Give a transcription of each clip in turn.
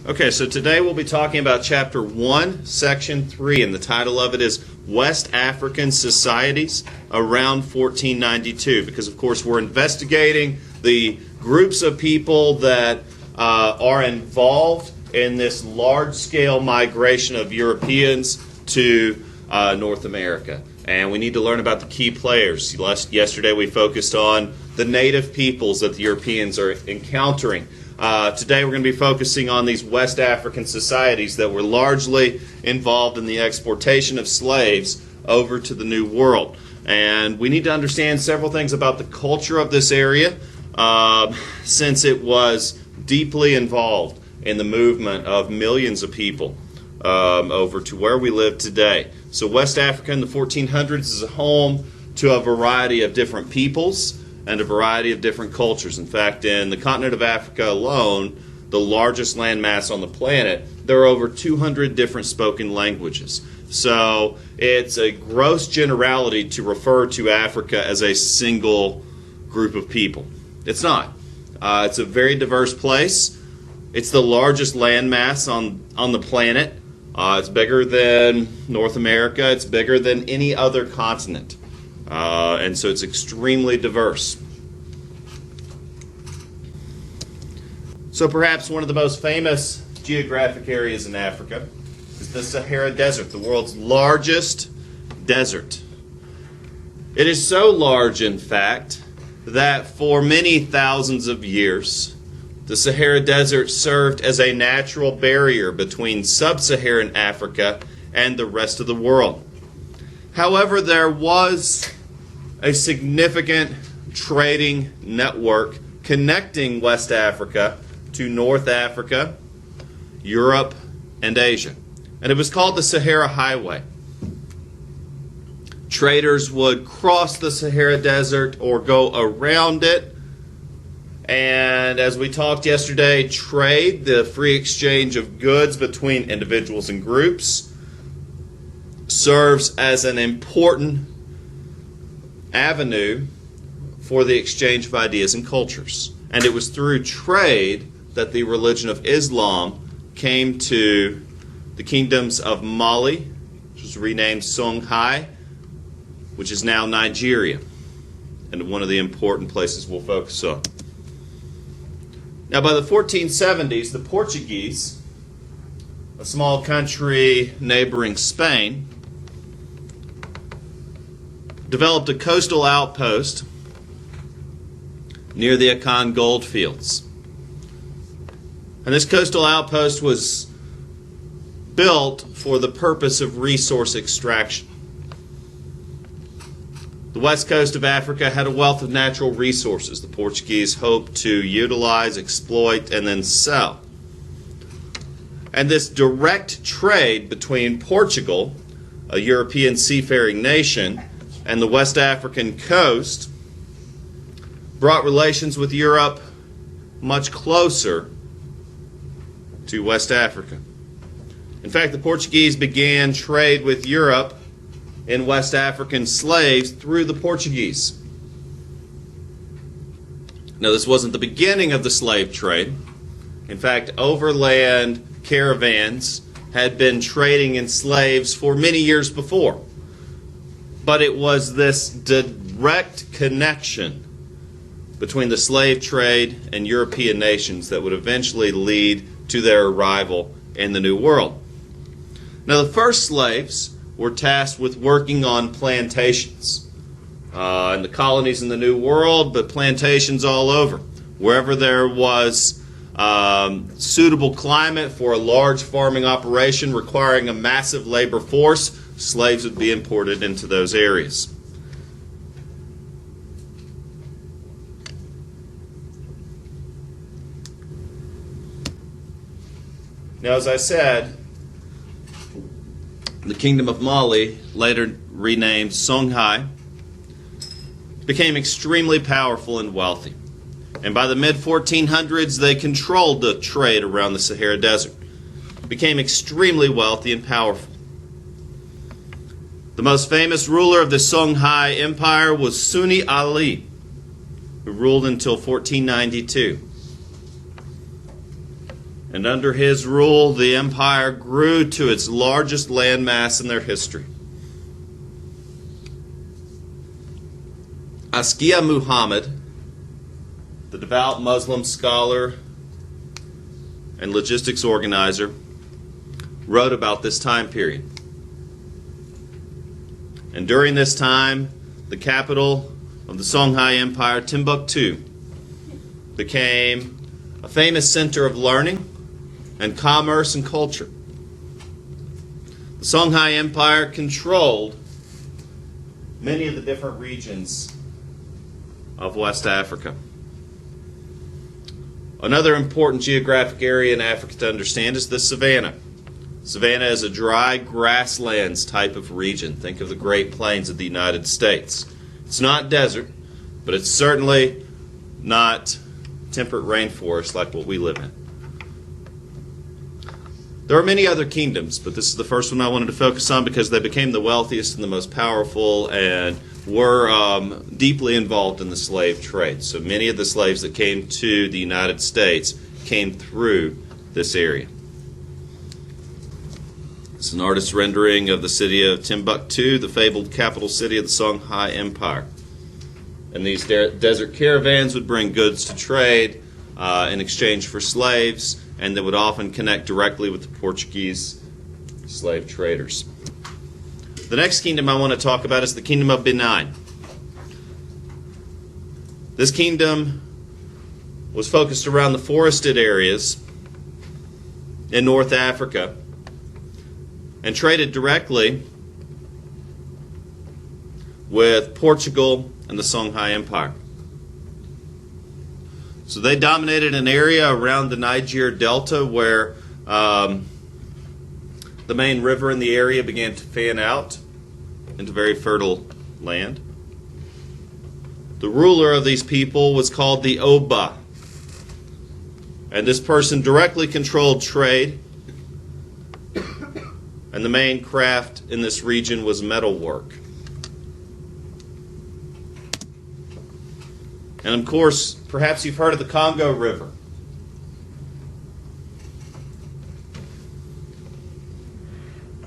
Okay, so today we'll be talking about Chapter 1, Section 3, and the title of it is West African Societies Around 1492, because of course we're investigating the groups of people that are involved in this large-scale migration of Europeans to North America. And we need to learn about the key players. Yesterday we focused on the native peoples that the Europeans are encountering. Today we're going to be focusing on these West African societies that were largely involved in the exportation of slaves over to the New World. And we need to understand several things about the culture of this area since it was deeply involved in the movement of millions of people over to where we live today. So West Africa in the 1400s is a home to a variety of different peoples and a variety of different cultures. In fact, in the continent of Africa alone, the largest landmass on the planet, there are over 200 different spoken languages. So it's a gross generality to refer to Africa as a single group of people. It's not. It's a very diverse place. It's the largest landmass on the planet. It's bigger than North America. It's bigger than any other continent. And so it's extremely diverse. So perhaps one of the most famous geographic areas in Africa is the Sahara Desert, the world's largest desert. It is so large, in fact, that for many thousands of years, the Sahara Desert served as a natural barrier between sub-Saharan Africa and the rest of the world. However, there was a significant trading network connecting West Africa to North Africa, Europe, and Asia. And it was called the Sahara Highway. Traders would cross the Sahara Desert or go around it. And as we talked yesterday, trade, the free exchange of goods between individuals and groups, serves as an important avenue for the exchange of ideas and cultures. And it was through trade that the religion of Islam came to the kingdoms of Mali, which was renamed Songhai, which is now Nigeria, and one of the important places we'll focus on. Now, by the 1470s, the Portuguese, a small country neighboring Spain, developed a coastal outpost near the Akan gold fields. And this coastal outpost was built for the purpose of resource extraction. The west coast of Africa had a wealth of natural resources the Portuguese hoped to utilize, exploit, and then sell. And this direct trade between Portugal, a European seafaring nation, and the West African coast brought relations with Europe much closer to West Africa. In fact, the Portuguese began trade with Europe in West African slaves through the Portuguese. Now, this wasn't the beginning of the slave trade. In fact, overland caravans had been trading in slaves for many years before. But it was this direct connection between the slave trade and European nations that would eventually lead to their arrival in the New World. Now, the first slaves were tasked with working on plantations in the colonies in the New World, but plantations all over. Wherever there was suitable climate for a large farming operation requiring a massive labor force, slaves would be imported into those areas. Now, as I said, the Kingdom of Mali, later renamed Songhai, became extremely powerful and wealthy. And by the mid-1400s, they controlled the trade around the Sahara Desert, became extremely wealthy and powerful. The most famous ruler of the Songhai Empire was Sunni Ali, who ruled until 1492. And under his rule, the empire grew to its largest landmass in their history. Askia Muhammad, the devout Muslim scholar and logistics organizer, wrote about this time period. And during this time, the capital of the Songhai Empire, Timbuktu, became a famous center of learning and commerce and culture. The Songhai Empire controlled many of the different regions of West Africa. Another important geographic area in Africa to understand is the savanna. Savanna is a dry grasslands type of region. Think of the Great Plains of the United States. It's not desert, but it's certainly not temperate rainforest like what we live in. There are many other kingdoms, but this is the first one I wanted to focus on because they became the wealthiest and the most powerful and were deeply involved in the slave trade. So many of the slaves that came to the United States came through this area. It's an artist's rendering of the city of Timbuktu, the fabled capital city of the Songhai Empire. And these desert caravans would bring goods to trade in exchange for slaves, and they would often connect directly with the Portuguese slave traders. The next kingdom I want to talk about is the kingdom of Benin. This kingdom was focused around the forested areas in North Africa and traded directly with Portugal and the Songhai Empire. So they dominated an area around the Niger Delta where the main river in the area began to fan out into very fertile land. The ruler of these people was called the Oba. And this person directly controlled trade. And the main craft in this region was metalwork. And of course, perhaps you've heard of the Congo River.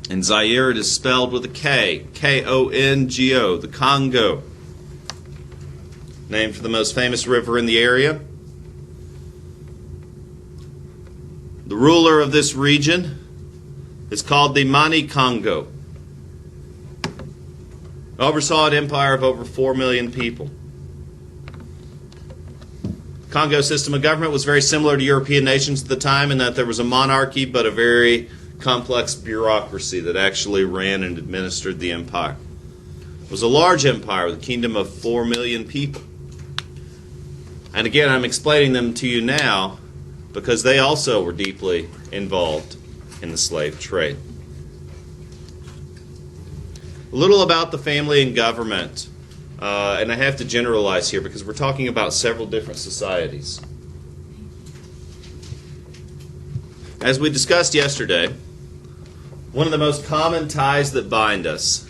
In Zaire, it is spelled with a K, K-O-N-G-O, the Congo. Named for the most famous river in the area. The ruler of this region is called the Mani Congo. Oversaw an empire of over 4 million people. Congo's system of government was very similar to European nations at the time in that there was a monarchy but a very complex bureaucracy that actually ran and administered the empire. It was a large empire with a kingdom of 4 million people. And again, I'm explaining them to you now because they also were deeply involved in the slave trade. A little about the family and government. And I have to generalize here because we're talking about several different societies. As we discussed yesterday, one of the most common ties that bind us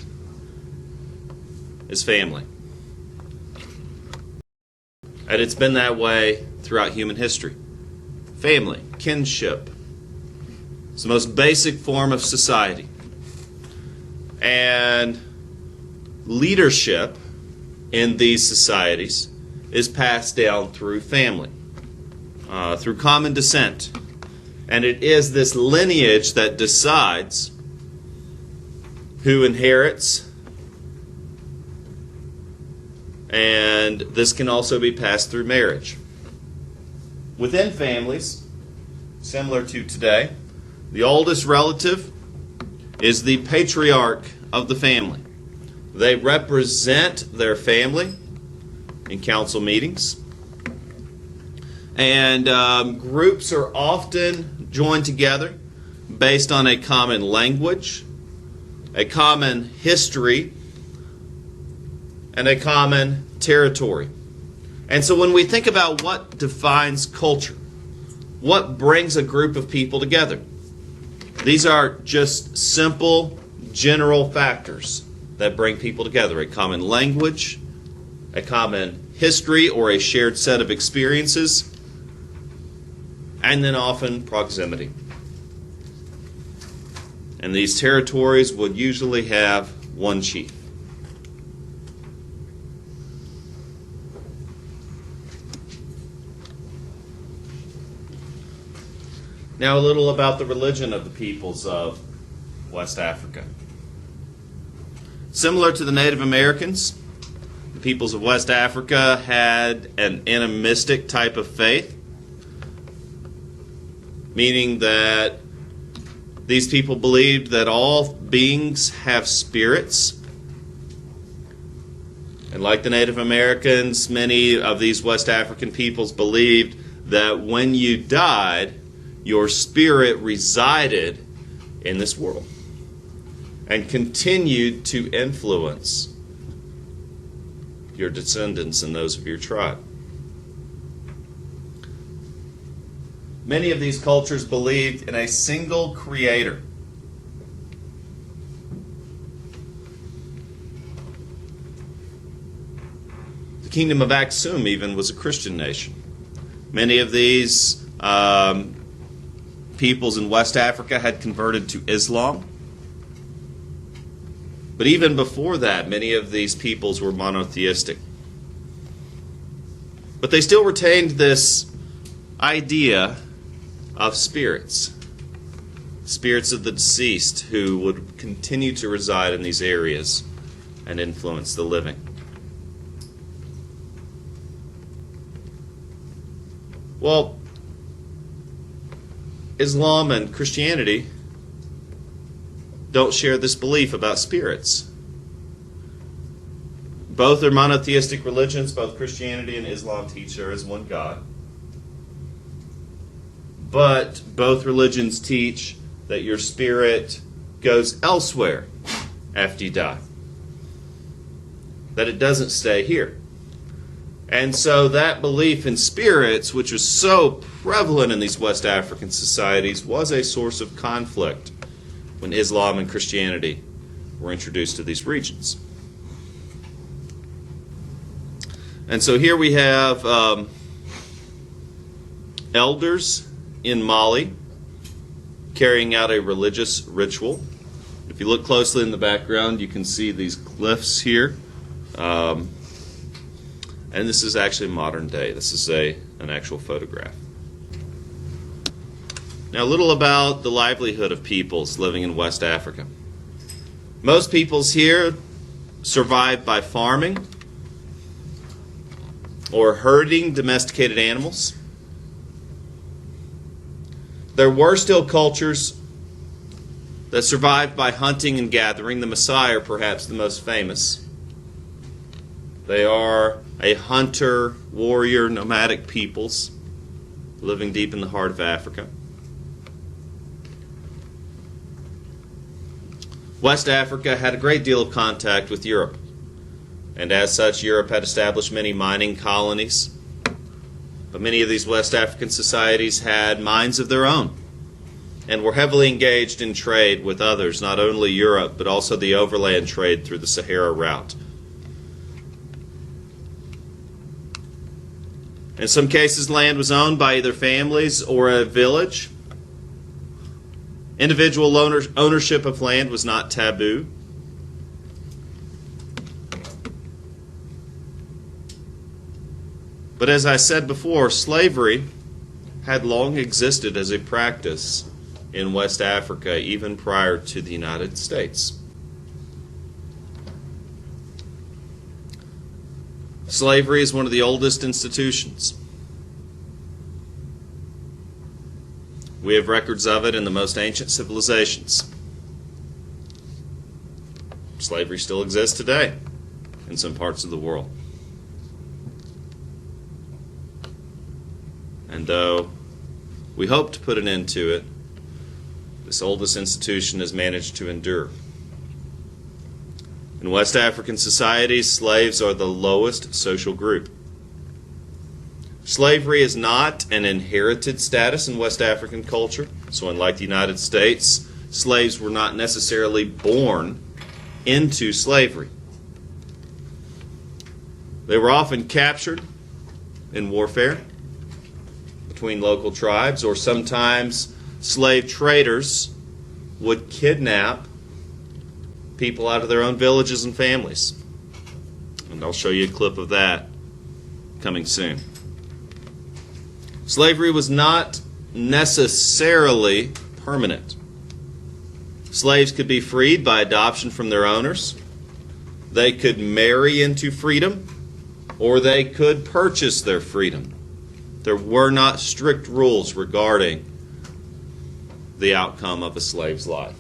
is family. And it's been that way throughout human history. Family, kinship, it's the most basic form of society. And leadership in these societies is passed down through family, through common descent. And it is this lineage that decides who inherits, and this can also be passed through marriage. Within families, similar to today, the oldest relative is the patriarch of the family. They represent their family in council meetings. And groups are often joined together based on a common language, a common history, and a common territory. And so when we think about what defines culture, what brings a group of people together, these are just simple, general factors that bring people together. A common language, a common history or a shared set of experiences, and then often proximity. And these territories would usually have one chief. Now a little about the religion of the peoples of West Africa. Similar to the Native Americans, the peoples of West Africa had an animistic type of faith, meaning that these people believed that all beings have spirits. And like the Native Americans, many of these West African peoples believed that when you died, your spirit resided in this world and continued to influence your descendants and those of your tribe. Many of these cultures believed in a single creator. The kingdom of Aksum even was a Christian nation. Many of these peoples in West Africa had converted to Islam. But even before that, many of these peoples were monotheistic. But they still retained this idea of spirits. Spirits of the deceased who would continue to reside in these areas and influence the living. Well, Islam and Christianity don't share this belief about spirits. Both are monotheistic religions. Both Christianity and Islam teach there is one God. But both religions teach that your spirit goes elsewhere after you die. That it doesn't stay here. And so that belief in spirits, which was so prevalent in these West African societies, was a source of conflict when Islam and Christianity were introduced to these regions. And so here we have elders in Mali carrying out a religious ritual. If you look closely in the background, you can see these glyphs here. And this is actually modern day. This is an actual photograph. Now, a little about the livelihood of peoples living in West Africa. Most peoples here survive by farming or herding domesticated animals. There were still cultures that survived by hunting and gathering. The Maasai are perhaps the most famous. They are a hunter, warrior, nomadic peoples living deep in the heart of Africa. West Africa had a great deal of contact with Europe, and as such, Europe had established many mining colonies. But many of these West African societies had mines of their own and were heavily engaged in trade with others, not only Europe, but also the overland trade through the Sahara route. In some cases, land was owned by either families or a village. Individual ownership of land was not taboo. But as I said before, slavery had long existed as a practice in West Africa, even prior to the United States. Slavery is one of the oldest institutions. We have records of it in the most ancient civilizations. Slavery still exists today in some parts of the world. And though we hope to put an end to it, this oldest institution has managed to endure. In West African societies, slaves are the lowest social group. Slavery is not an inherited status in West African culture. So unlike the United States, slaves were not necessarily born into slavery. They were often captured in warfare, between local tribes, or sometimes slave traders would kidnap people out of their own villages and families. And I'll show you a clip of that coming soon. Slavery was not necessarily permanent. Slaves could be freed by adoption from their owners. They could marry into freedom, or they could purchase their freedom. There were not strict rules regarding the outcome of a slave's life.